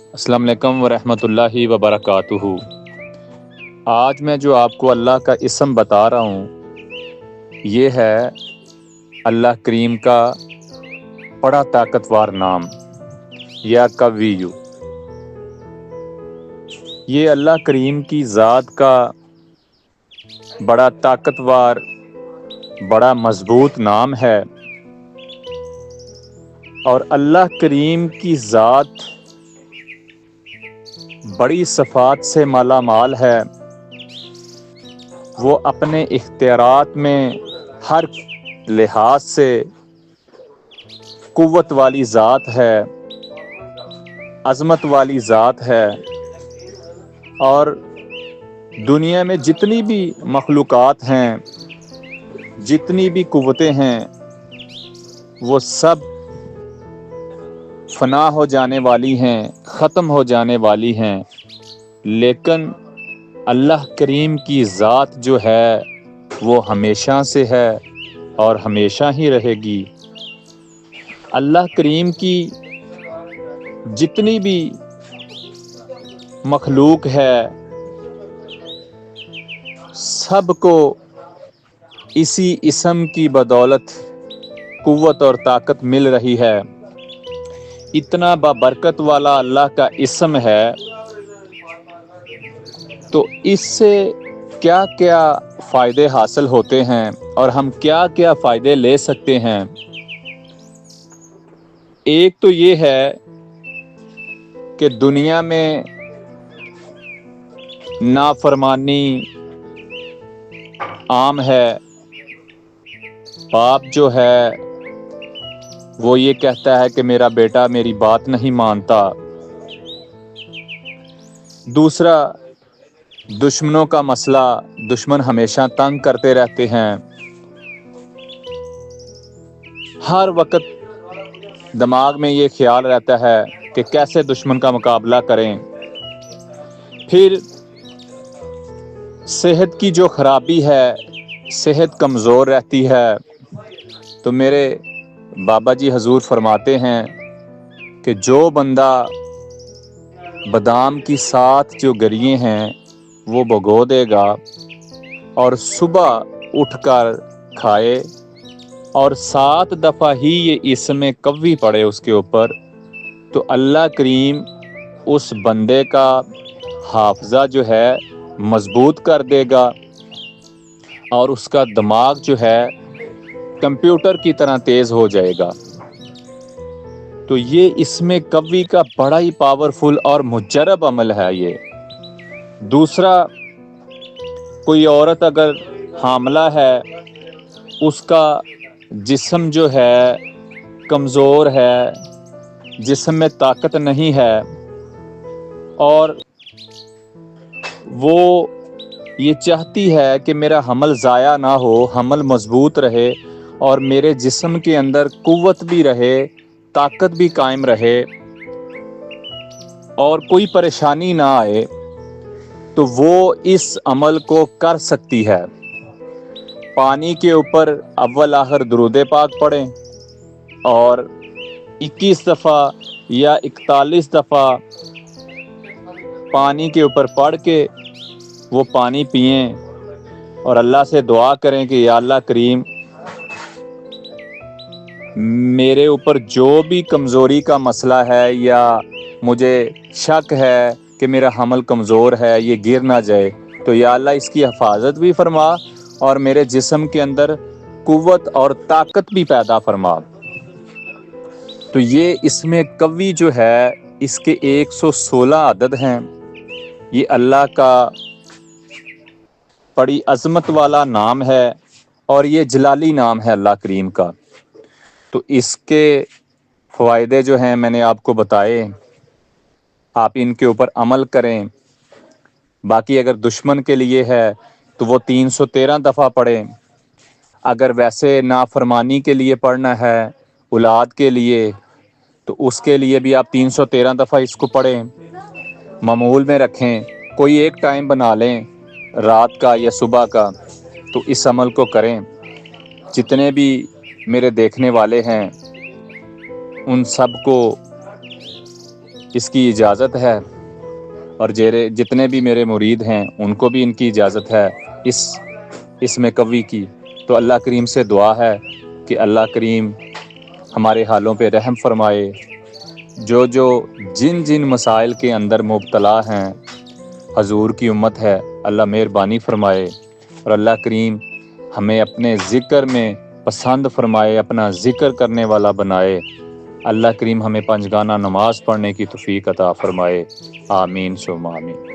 السلام علیکم ورحمۃ اللہ وبرکاتہ۔ آج میں جو آپ کو اللہ کا اسم بتا رہا ہوں یہ ہے اللہ کریم کا بڑا طاقتور نام یا قویو۔ یہ اللہ کریم کی ذات کا بڑا طاقتور بڑا مضبوط نام ہے، اور اللہ کریم کی ذات بڑی صفات سے مالا مال ہے۔ وہ اپنے اختیارات میں ہر لحاظ سے قوت والی ذات ہے، عظمت والی ذات ہے، اور دنیا میں جتنی بھی مخلوقات ہیں، جتنی بھی قوتیں ہیں، وہ سب فنا ہو جانے والی ہیں، ختم ہو جانے والی ہیں، لیکن اللہ کریم کی ذات جو ہے وہ ہمیشہ سے ہے اور ہمیشہ ہی رہے گی۔ اللہ کریم کی جتنی بھی مخلوق ہے سب کو اسی اسم کی بدولت قوت اور طاقت مل رہی ہے۔ اتنا بابرکت والا اللہ کا اسم ہے، تو اس سے کیا کیا فائدے حاصل ہوتے ہیں اور ہم کیا کیا فائدے لے سکتے ہیں۔ ایک تو یہ ہے کہ دنیا میں نافرمانی عام ہے۔ باپ جو ہے وہ یہ کہتا ہے کہ میرا بیٹا میری بات نہیں مانتا۔ دوسرا، دشمنوں کا مسئلہ، دشمن ہمیشہ تنگ کرتے رہتے ہیں۔ ہر وقت دماغ میں یہ خیال رہتا ہے کہ کیسے دشمن کا مقابلہ کریں۔ پھر صحت کی جو خرابی ہے، صحت کمزور رہتی ہے، تو میرے بابا جی حضور فرماتے ہیں کہ جو بندہ بادام کی 7 جو گریے ہیں وہ بھگو دے گا اور صبح اٹھ کر کھائے اور 7 دفعہ ہی یہ اسم قوی پڑے اس کے اوپر، تو اللہ کریم اس بندے کا حافظہ جو ہے مضبوط کر دے گا، اور اس کا دماغ جو ہے کمپیوٹر کی طرح تیز ہو جائے گا۔ تو یہ اسم قوی کا بڑا ہی پاورفل اور مجرب عمل ہے یہ۔ دوسرا، کوئی عورت اگر حاملہ ہے، اس کا جسم جو ہے کمزور ہے، جسم میں طاقت نہیں ہے، اور وہ یہ چاہتی ہے کہ میرا حمل ضائع نہ ہو، حمل مضبوط رہے اور میرے جسم کے اندر قوت بھی رہے، طاقت بھی قائم رہے اور کوئی پریشانی نہ آئے، تو وہ اس عمل کو کر سکتی ہے۔ پانی کے اوپر اول آخر درود پاک پڑھیں اور 21 دفعہ یا 41 دفعہ پانی کے اوپر پڑھ کے وہ پانی پئیں اور اللہ سے دعا کریں کہ یا اللہ کریم میرے اوپر جو بھی کمزوری کا مسئلہ ہے یا مجھے شک ہے کہ میرا حمل کمزور ہے، یہ گر نہ جائے، تو یا اللہ اس کی حفاظت بھی فرما اور میرے جسم کے اندر قوت اور طاقت بھی پیدا فرما۔ تو یہ اسم قوی جو ہے اس کے 116 عدد ہیں۔ یہ اللہ کا بڑی عظمت والا نام ہے اور یہ جلالی نام ہے اللہ کریم کا۔ تو اس کے فوائدے جو ہیں میں نے آپ کو بتائے، آپ ان کے اوپر عمل کریں۔ باقی اگر دشمن کے لیے ہے تو وہ 313 دفعہ پڑھیں۔ اگر ویسے نافرمانی کے لیے پڑھنا ہے، اولاد کے لیے، تو اس کے لیے بھی آپ 313 دفعہ اس کو پڑھیں۔ معمول میں رکھیں، کوئی ایک ٹائم بنا لیں رات کا یا صبح کا، تو اس عمل کو کریں۔ جتنے بھی میرے دیکھنے والے ہیں ان سب کو اس کی اجازت ہے، اور جتنے بھی میرے مرید ہیں ان کو بھی ان کی اجازت ہے اس میں کبھی کی. تو اللہ کریم سے دعا ہے کہ اللہ کریم ہمارے حالوں پہ رحم فرمائے. جو جن مسائل کے اندر مبتلا ہیں، حضور کی امت ہے، اللہ مہربانی فرمائے، اور اللہ کریم ہمیں اپنے ذکر میں پسند فرمائے، اپنا ذکر کرنے والا بنائے. اللہ کریم ہمیں 5 گانہ نماز پڑھنے کی توفیق عطا فرمائے. آمین ثم آمین.